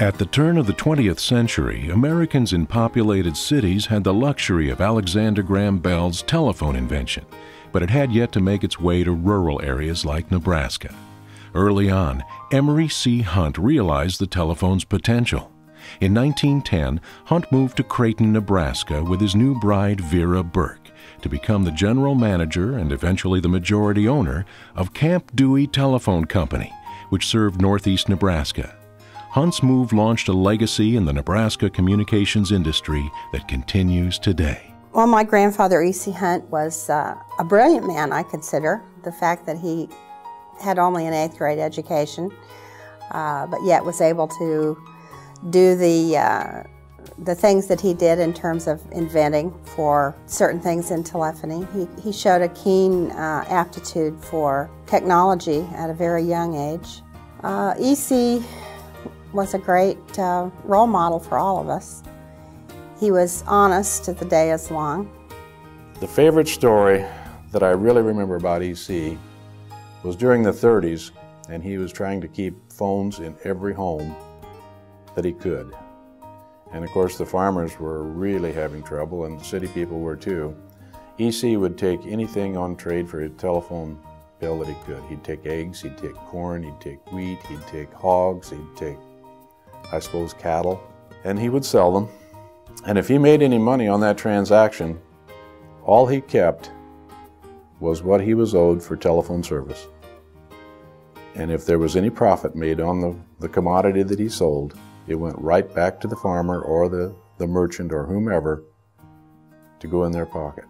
At the turn of the 20th century, Americans in populated cities had the luxury of Alexander Graham Bell's telephone invention, but it had yet to make its way to rural areas like Nebraska. Early on, Emory C. Hunt realized the telephone's potential. In 1910, Hunt moved to Creighton, Nebraska with his new bride Vera Burke to become the general manager and eventually the majority owner of Camp Dewey Telephone Company, which served northeast Nebraska. Hunt's move launched a legacy in the Nebraska communications industry that continues today. Well, my grandfather, E.C. Hunt, was a brilliant man, I consider. The fact that he had only an 8th grade education, but yet was able to do the things that he did in terms of inventing for certain things in telephony. He showed a keen aptitude for technology at a very young age. E.C. was a great role model for all of us. He was honest to the day is long. The favorite story that I really remember about E.C. was during the 30s, and he was trying to keep phones in every home that he could. And of course the farmers were really having trouble, and the city people were too. E.C. would take anything on trade for a telephone bill that he could. He'd take eggs, he'd take corn, he'd take wheat, he'd take hogs, he'd take, I suppose, cattle, and he would sell them. And if he made any money on that transaction, all he kept was what he was owed for telephone service. And if there was any profit made on the commodity that he sold, it went right back to the farmer or the merchant or whomever to go in their pocket.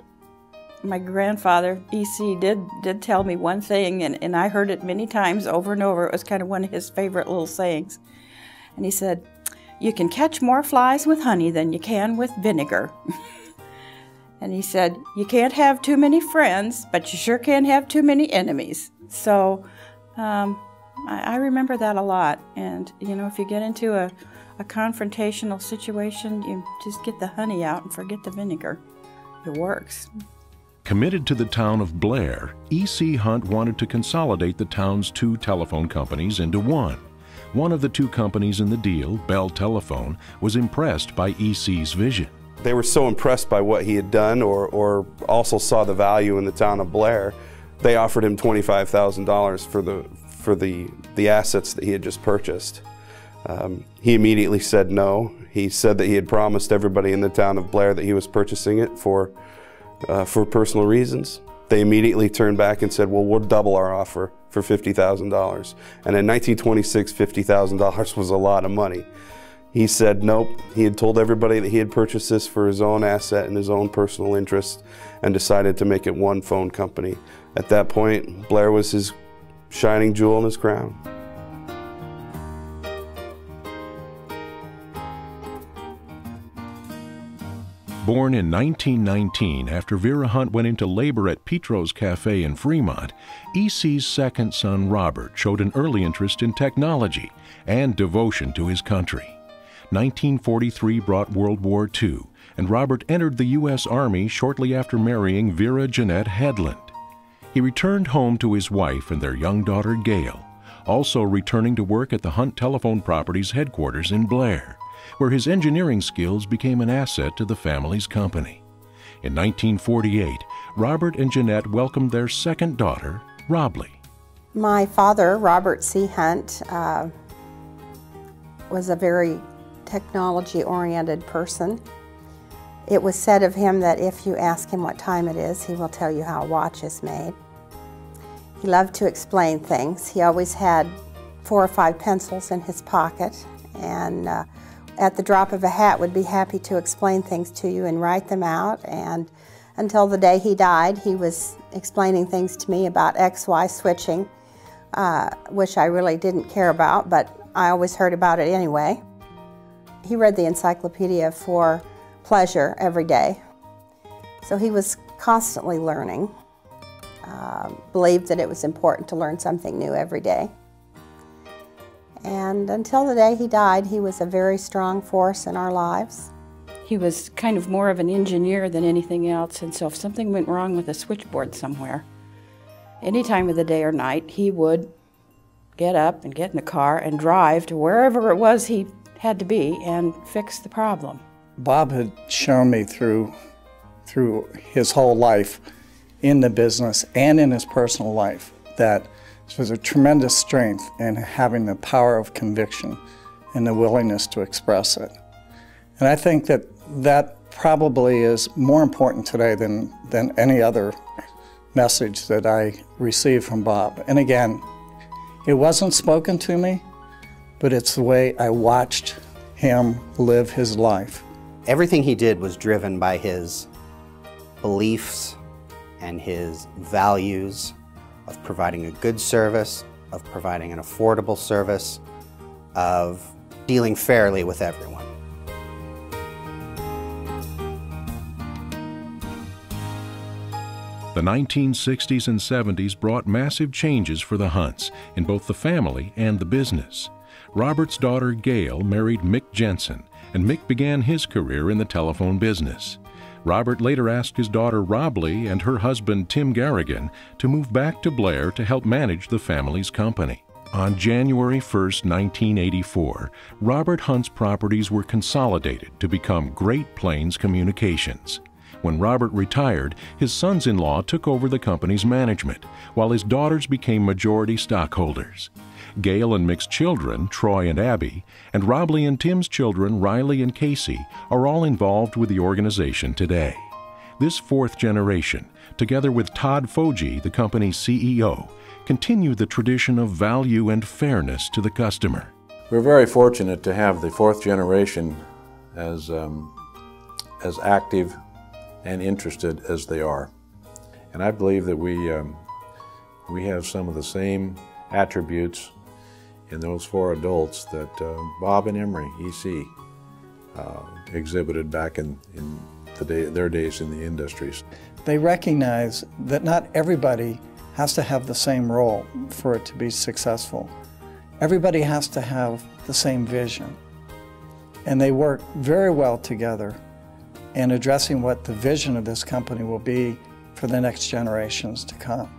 My grandfather, E.C., did tell me one thing, and I heard it many times over and over. It was kind of one of his favorite little sayings. And he said, "You can catch more flies with honey than you can with vinegar." And he said, "You can't have too many friends, but you sure can't have too many enemies." So I remember that a lot. And, you know, if you get into a confrontational situation, you just get the honey out and forget the vinegar. It works. Committed to the town of Blair, E.C. Hunt wanted to consolidate the town's 2 telephone companies into one. One of the 2 companies in the deal, Bell Telephone, was impressed by E.C.'s vision. They were so impressed by what he had done, or also saw the value in the town of Blair, they offered him $25,000 for the assets that he had just purchased. He immediately said no. He said that he had promised everybody in the town of Blair that he was purchasing it for personal reasons. They immediately turned back and said, "Well, we'll double our offer for $50,000. And in 1926, $50,000 was a lot of money. He said nope. He had told everybody that he had purchased this for his own asset and his own personal interest, and decided to make it one phone company. At that point, Blair was his shining jewel in his crown. Born in 1919 after Vera Hunt went into labor at Petro's Cafe in Fremont, E.C.'s second son Robert showed an early interest in technology and devotion to his country. 1943 brought World War II, and Robert entered the U.S. Army shortly after marrying Vera Jeanette Headland. He returned home to his wife and their young daughter Gail, also returning to work at the Hunt Telephone Properties headquarters in Blair, where his engineering skills became an asset to the family's company. In 1948, Robert and Jeanette welcomed their second daughter, Robley. My father, Robert C. Hunt, was a very technology-oriented person. It was said of him that if you ask him what time it is, he will tell you how a watch is made. He loved to explain things. He always had 4 or 5 pencils in his pocket, and at the drop of a hat would be happy to explain things to you and write them out. And until the day he died, he was explaining things to me about XY switching, which I really didn't care about, but I always heard about it anyway. He read the encyclopedia for pleasure every day. So he was constantly learning, believed that it was important to learn something new every day. And until the day he died, he was a very strong force in our lives. He was kind of more of an engineer than anything else, and so if something went wrong with a switchboard somewhere, any time of the day or night, he would get up and get in the car and drive to wherever it was he had to be and fix the problem. Bob had shown me through his whole life in the business and in his personal life that there was a tremendous strength in having the power of conviction and the willingness to express it. And I think that that probably is more important today than any other message that I received from Bob. And again, it wasn't spoken to me, but it's the way I watched him live his life. Everything he did was driven by his beliefs and his values of providing a good service, of providing an affordable service, of dealing fairly with everyone. The 1960s and 70s brought massive changes for the Hunts in both the family and the business. Robert's daughter Gail married Mick Jensen, and Mick began his career in the telephone business. Robert later asked his daughter Robley and her husband Tim Garrigan to move back to Blair to help manage the family's company. On January 1, 1984, Robert Hunt's properties were consolidated to become Great Plains Communications. When Robert retired, his sons-in-law took over the company's management, while his daughters became majority stockholders. Gail and Mick's children, Troy and Abby, and Robley and Tim's children, Riley and Casey, are all involved with the organization today. This fourth generation, together with Todd Foge, the company's CEO, continue the tradition of value and fairness to the customer. We're very fortunate to have the fourth generation as active and interested as they are. And I believe that we have some of the same attributes in those four adults that Bob and Emery, EC, exhibited back in their days in the industries. They recognize that not everybody has to have the same role for it to be successful. Everybody has to have the same vision. And they work very well together in addressing what the vision of this company will be for the next generations to come.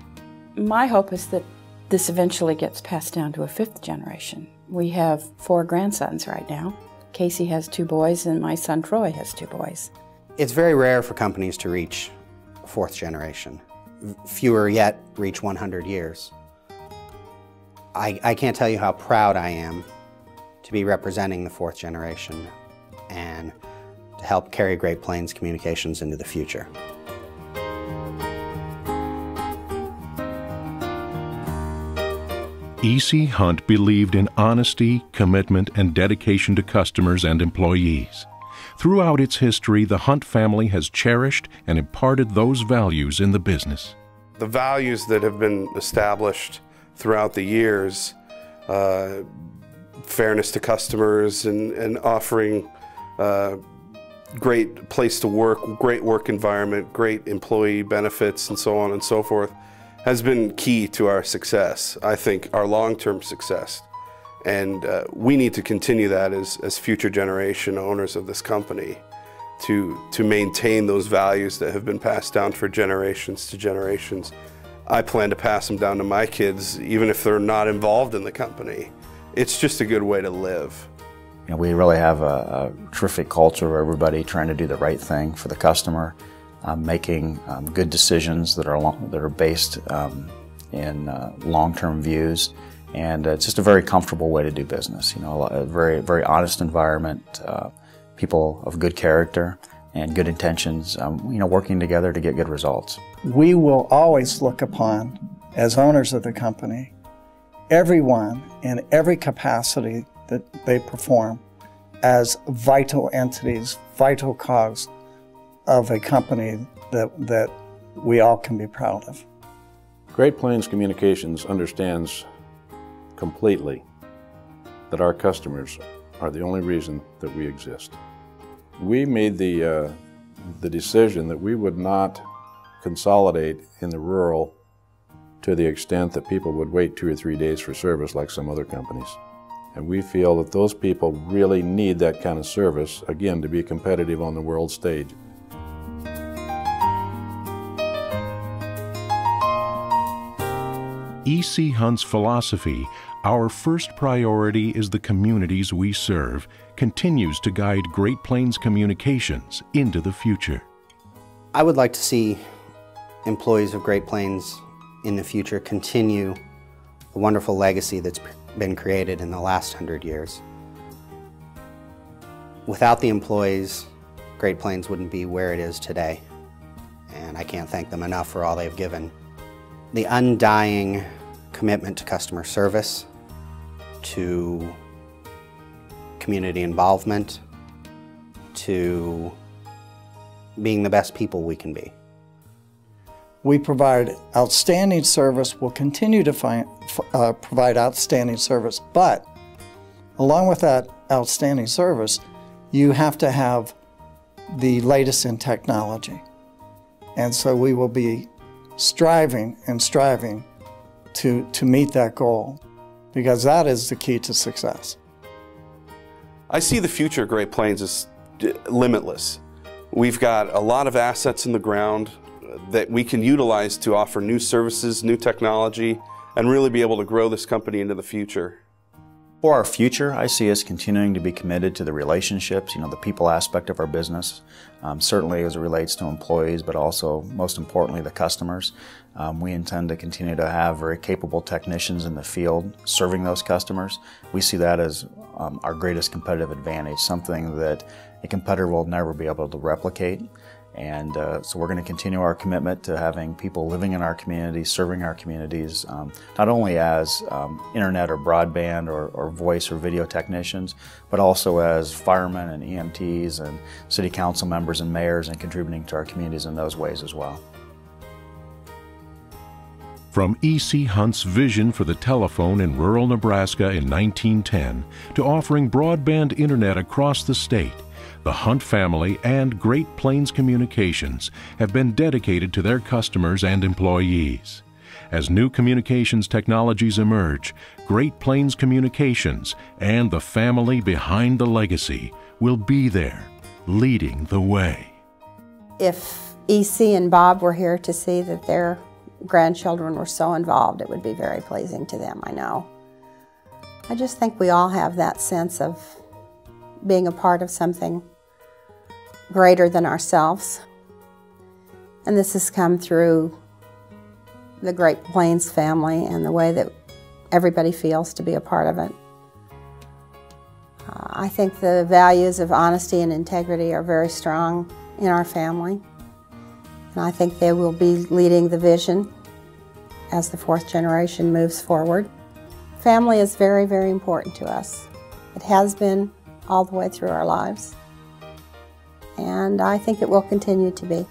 My hope is that this eventually gets passed down to a fifth generation. We have 4 grandsons right now. Casey has 2 boys and my son Troy has 2 boys. It's very rare for companies to reach fourth generation. Fewer yet reach 100 years. I can't tell you how proud I am to be representing the fourth generation and to help carry Great Plains Communications into the future. E.C. Hunt believed in honesty, commitment, and dedication to customers and employees. Throughout its history, the Hunt family has cherished and imparted those values in the business. The values that have been established throughout the years, fairness to customers and offering great place to work, great work environment, great employee benefits, and so on and so forth, has been key to our success, I think our long-term success. And we need to continue that as future generation owners of this company to maintain those values that have been passed down for generations to generations. I plan to pass them down to my kids, even if they're not involved in the company. It's just a good way to live. You know, we really have a terrific culture of everybody trying to do the right thing for the customer, making good decisions that are based in long-term views, and it's just a very comfortable way to do business. You know, a very honest environment, people of good character and good intentions, you know, working together to get good results. We will always look upon, as owners of the company, everyone in every capacity that they perform as vital entities, vital cogs of a company that we all can be proud of. Great Plains Communications understands completely that our customers are the only reason that we exist. We made the decision that we would not consolidate in the rural to the extent that people would wait 2 or 3 days for service like some other companies. And we feel that those people really need that kind of service, again, to be competitive on the world stage. E.C. Hunt's philosophy, "Our first priority is the communities we serve," continues to guide Great Plains Communications into the future. I would like to see employees of Great Plains in the future continue the wonderful legacy that's been created in the last 100 years. Without the employees, Great Plains wouldn't be where it is today, and I can't thank them enough for all they've given. The undying commitment to customer service, to community involvement, to being the best people we can be. We provide outstanding service, we'll continue to provide outstanding service, but along with that outstanding service, you have to have the latest in technology. And so we will be striving to meet that goal, because that is the key to success. I see the future of Great Plains as limitless. We've got a lot of assets in the ground that we can utilize to offer new services, new technology, and really be able to grow this company into the future. For our future, I see us continuing to be committed to the relationships, the people aspect of our business, certainly as it relates to employees, but also, most importantly, the customers. We intend to continue to have very capable technicians in the field serving those customers. We see that as our greatest competitive advantage, something that a competitor will never be able to replicate. And so we're going to continue our commitment to having people living in our communities, serving our communities, not only as internet or broadband or voice or video technicians, but also as firemen and EMTs and city council members and mayors, and contributing to our communities in those ways as well. From E.C. Hunt's vision for the telephone in rural Nebraska in 1910 to offering broadband internet across the state, the Hunt family and Great Plains Communications have been dedicated to their customers and employees. As new communications technologies emerge, Great Plains Communications and the family behind the legacy will be there, leading the way. If E.C. and Bob were here to see that their grandchildren were so involved, it would be very pleasing to them, I know. I just think we all have that sense of being a part of something greater than ourselves. And this has come through the Great Plains family and the way that everybody feels to be a part of it. I think the values of honesty and integrity are very strong in our family. And I think they will be leading the vision as the fourth generation moves forward. Family is very, very important to us. It has been all the way through our lives. And I think it will continue to be.